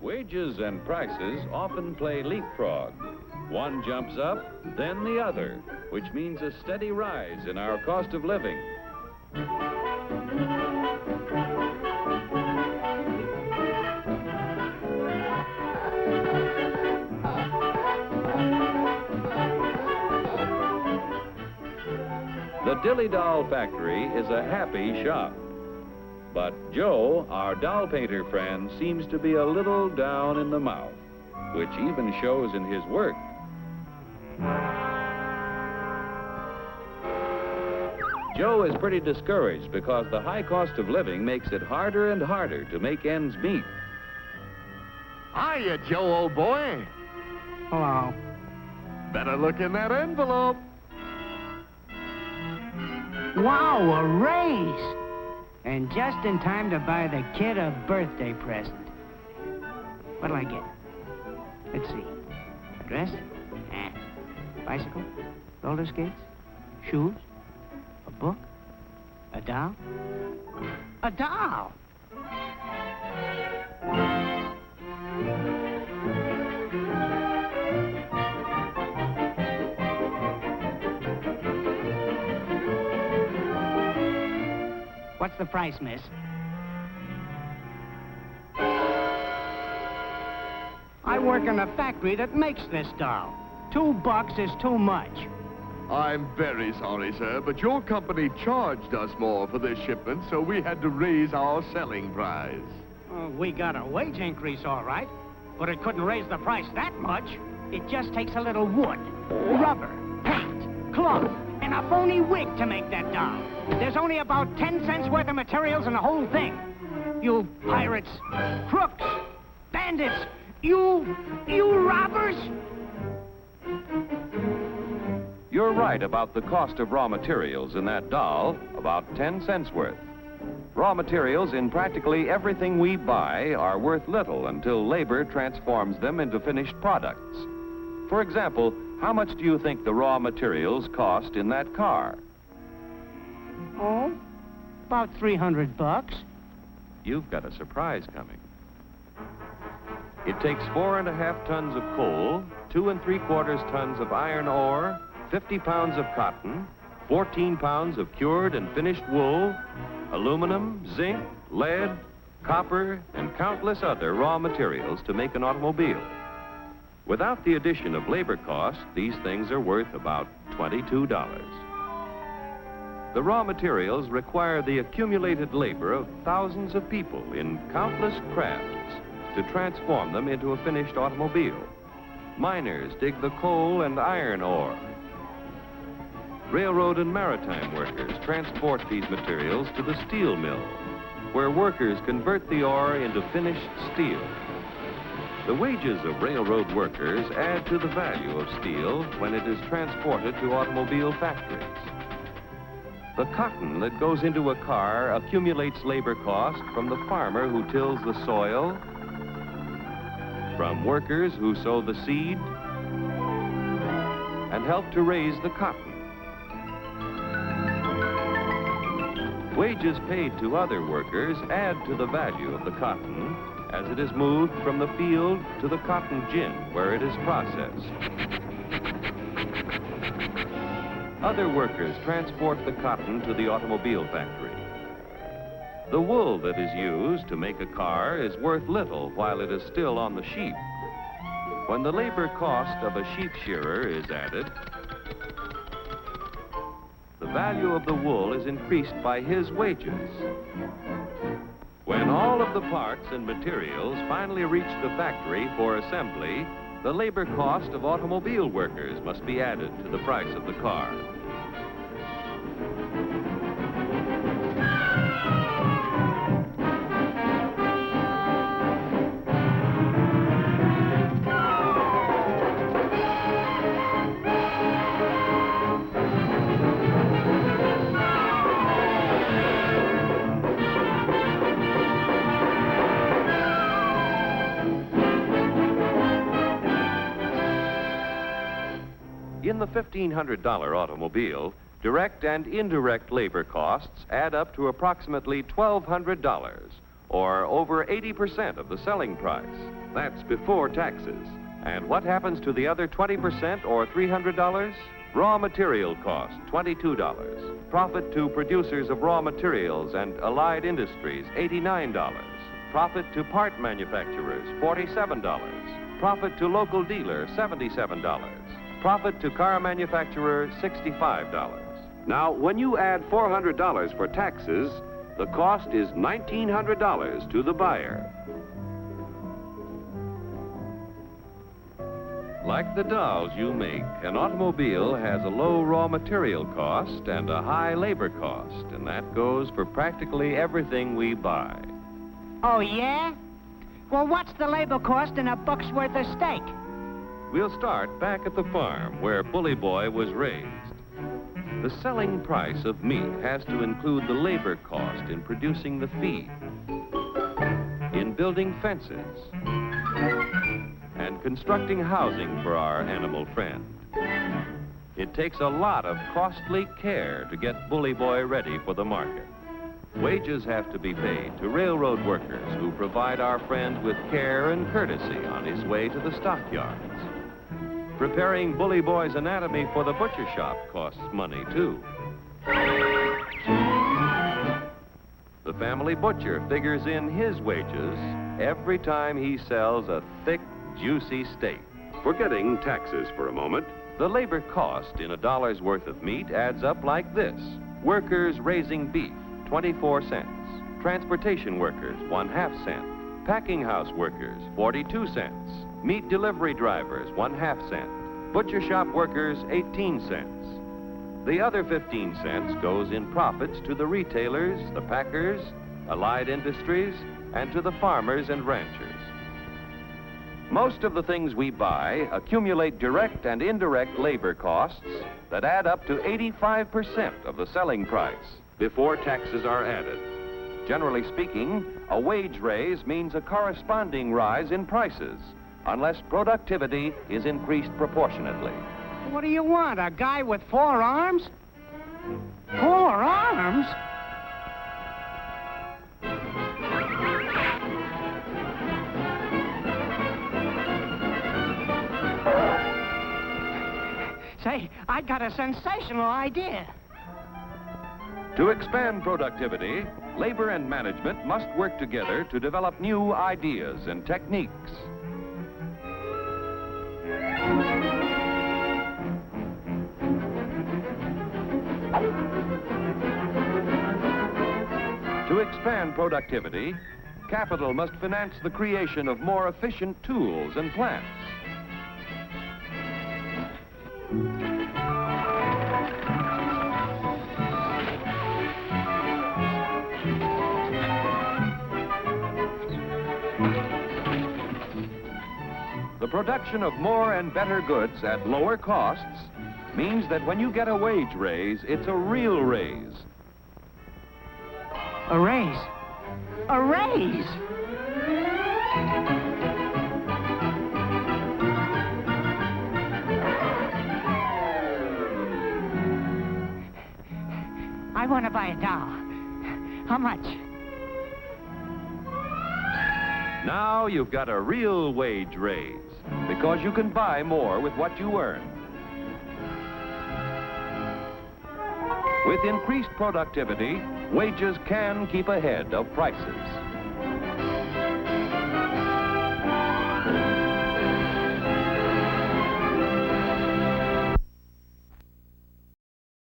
Wages and prices often play leapfrog. One jumps up, then the other, which means a steady rise in our cost of living. The Dilly Doll Factory is a happy shop. But Joe, our doll painter friend, seems to be a little down in the mouth, which even shows in his work. Joe is pretty discouraged because the high cost of living makes it harder and harder to make ends meet. Hiya, Joe, old boy. Hello. Better look in that envelope. Wow, a raise! And just in time to buy the kid a birthday present. What'll I get? Let's see. A dress? Bicycle? Roller skates? Shoes? A book? A doll? A doll! What's the price, miss? I work in a factory that makes this doll. $2 is too much. I'm very sorry, sir, but your company charged us more for this shipment, so we had to raise our selling price. We got a wage increase, all right, but it couldn't raise the price that much. It just takes a little wood, rubber, paint, cloth, and a phony wig to make that doll. There's only about 10 cents worth of materials in the whole thing. You pirates, crooks, bandits, you robbers! You're right about the cost of raw materials in that doll, about 10 cents worth. Raw materials in practically everything we buy are worth little until labor transforms them into finished products. For example, how much do you think the raw materials cost in that car? Oh, about $300. You've got a surprise coming. It takes 4.5 tons of coal, 2 3/4 tons of iron ore, 50 pounds of cotton, 14 pounds of cured and finished wool, aluminum, zinc, lead, copper, and countless other raw materials to make an automobile. Without the addition of labor costs, these things are worth about $22. The raw materials require the accumulated labor of thousands of people in countless crafts to transform them into a finished automobile. Miners dig the coal and iron ore. Railroad and maritime workers transport these materials to the steel mill, where workers convert the ore into finished steel. The wages of railroad workers add to the value of steel when it is transported to automobile factories. The cotton that goes into a car accumulates labor cost from the farmer who tills the soil, from workers who sow the seed, and help to raise the cotton. Wages paid to other workers add to the value of the cotton as it is moved from the field to the cotton gin where it is processed. Other workers transport the cotton to the automobile factory. The wool that is used to make a car is worth little while it is still on the sheep. When the labor cost of a sheep shearer is added, the value of the wool is increased by his wages. When all of the parts and materials finally reach the factory for assembly, the labor cost of automobile workers must be added to the price of the car. In the $1,500 automobile, direct and indirect labor costs add up to approximately $1,200, or over 80% of the selling price. That's before taxes. And what happens to the other 20% or $300? Raw material cost, $22. Profit to producers of raw materials and allied industries, $89. Profit to part manufacturers, $47. Profit to local dealer, $77. Profit to car manufacturer, $65. Now, when you add $400 for taxes, the cost is $1,900 to the buyer. Like the dolls you make, an automobile has a low raw material cost and a high labor cost, and that goes for practically everything we buy. Oh, yeah? Well, what's the labor cost in a buck's worth of steak? We'll start back at the farm where Bully Boy was raised. The selling price of meat has to include the labor cost in producing the feed, in building fences, and constructing housing for our animal friend. It takes a lot of costly care to get Bully Boy ready for the market. Wages have to be paid to railroad workers who provide our friend with care and courtesy on his way to the stockyards. Preparing Bully Boy's anatomy for the butcher shop costs money, too. The family butcher figures in his wages every time he sells a thick, juicy steak. Forgetting taxes for a moment, the labor cost in a dollar's worth of meat adds up like this. Workers raising beef, 24 cents. Transportation workers, 1/2 cent. Packing house workers, 42 cents. Meat delivery drivers, 1/2 cent. Butcher shop workers, 18 cents. The other 15 cents goes in profits to the retailers, the packers, allied industries, and to the farmers and ranchers. Most of the things we buy accumulate direct and indirect labor costs that add up to 85% of the selling price before taxes are added. Generally speaking, a wage raise means a corresponding rise in prices, unless productivity is increased proportionately. What do you want, a guy with 4 arms? 4 arms? Say, I got a sensational idea. To expand productivity, labor and management must work together to develop new ideas and techniques. To expand productivity, capital must finance the creation of more efficient tools and plants. The production of more and better goods at lower costs means that when you get a wage raise, it's a real raise. A raise? A raise! I want to buy a doll. How much? Now you've got a real wage raise, because you can buy more with what you earn. With increased productivity, wages can keep ahead of prices.